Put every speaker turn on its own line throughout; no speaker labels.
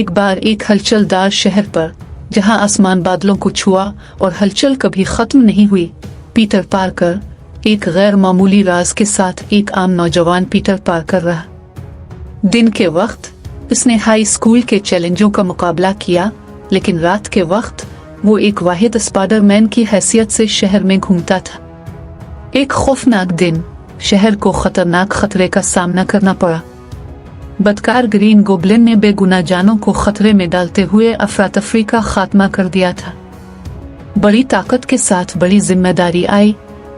एक बार एक हलचलदार शहर पर, जहां आसमान बादलों को छुआ और हलचल कभी खत्म नहीं हुई, पीटर पार्कर एक गैर मामूली राज के साथ एक आम नौजवान पीटर पार्कर रहा। दिन के वक्त उसने हाई स्कूल के चैलेंजों का मुकाबला किया, लेकिन रात के वक्त वो एक वाहिद स्पाइडरमैन की हैसियत से शहर में घूमता था। एक खौफनाक दिन शहर को खतरनाक खतरे का सामना करना पड़ा। बदकार ग्रीन गोब्लिन ने बेगुनाह जानों को खतरे में डालते हुए अफरा तफरी का खात्मा कर दिया था। बड़ी ताकत के साथ बड़ी जिम्मेदारी आई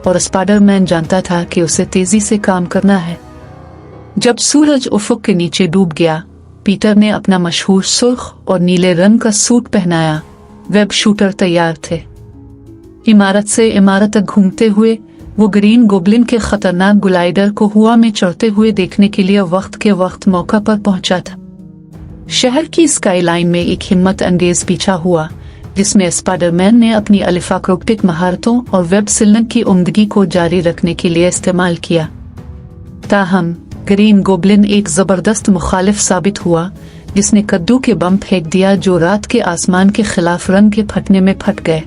और स्पाइडरमैन जानता था कि उसे तेजी से काम करना है। जब सूरज उफक के नीचे डूब गया, पीटर ने अपना मशहूर सुर्ख और नीले रंग का सूट पहनाया। वेब शूटर तैयार थे। इमारत से इमारत तक घूमते हुए वो ग्रीन गोब्लिन के खतरनाक ग्लाइडर को हवा में चढ़ते हुए देखने के लिए वक्त के वक्त मौका पर पहुंचा था। शहर की स्काईलाइन में एक हिम्मत अंगेज पीछा हुआ, जिसमें स्पाइडरमैन ने अपनी अलिफाक्रोप्टिक महारतों और वेब सिलने की उम्दगी को जारी रखने के लिए इस्तेमाल किया। ताहम ग्रीन गोब्लिन एक जबरदस्त मुखालिफ साबित हुआ, जिसने कद्दू के बम फेंक दिया जो रात के आसमान के खिलाफ रंग के फटने में फट गए।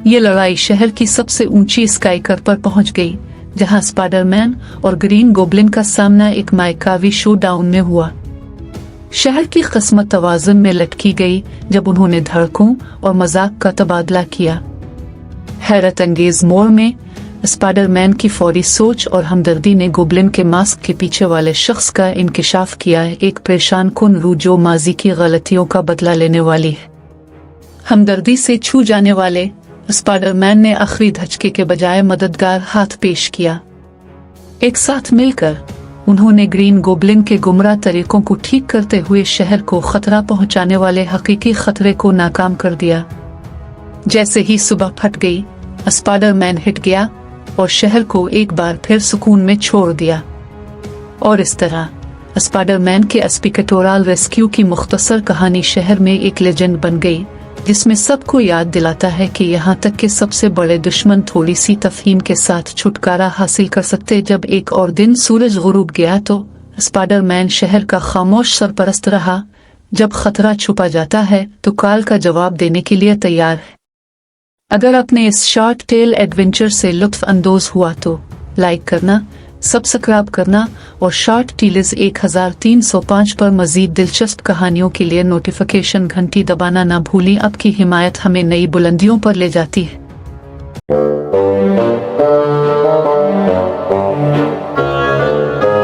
ये लड़ाई शहर की सबसे ऊंची स्काईकर पर पहुंच गई, जहां स्पाइडरमैन और ग्रीन गोब्लिन का सामना एक मायकावी शोडाउन में हुआ। शहर की किस्मत तवाज़ुन में लटकी गई जब उन्होंने धड़कों और मजाक का तबादला किया। हैरत अंगेज मोड़ में स्पाइडरमैन की फौरी सोच और हमदर्दी ने गोब्लिन के मास्क के पीछे वाले शख्स का इंकिशाफ किया, एक परेशान कुन रूह जो माजी की गलतियों का बदला लेने वाली है। हमदर्दी से छू जाने वाले स्पाइडरमैन ने आखिरी धचके के बजाय मददगार हाथ पेश किया। एक साथ मिलकर उन्होंने ग्रीन गोब्लिन के गुमराह तरीकों को ठीक करते हुए शहर को खतरा पहुंचाने वाले हकीकी खतरे को नाकाम कर दिया। जैसे ही सुबह फट गई, स्पाइडरमैन हिट गया और शहर को एक बार फिर सुकून में छोड़ दिया। और इस तरह स्पाइडरमैन के एस्पिकेटोरल रेस्क्यू की मुख्तसर कहानी शहर में एक लेजेंड बन गई, जिसमें सबको याद दिलाता है कि यहाँ तक के सबसे बड़े दुश्मन थोड़ी सी तफहीम के साथ छुटकारा हासिल कर सकते। जब एक और दिन सूरज गुरूब गया तो स्पाइडरमैन शहर का खामोश सरपरस्त रहा। जब खतरा छुपा जाता है तो काल का जवाब देने के लिए तैयार है। अगर आपने इस शॉर्ट टेल एडवेंचर से लुत्फ अंदोज हुआ तो लाइक करना, सब्सक्राइब करना और शॉर्ट टेल्स 1305 पर मजीद दिलचस्प कहानियों के लिए नोटिफिकेशन घंटी दबाना ना भूलें। आपकी हिमायत हमें नई बुलंदियों पर ले जाती है।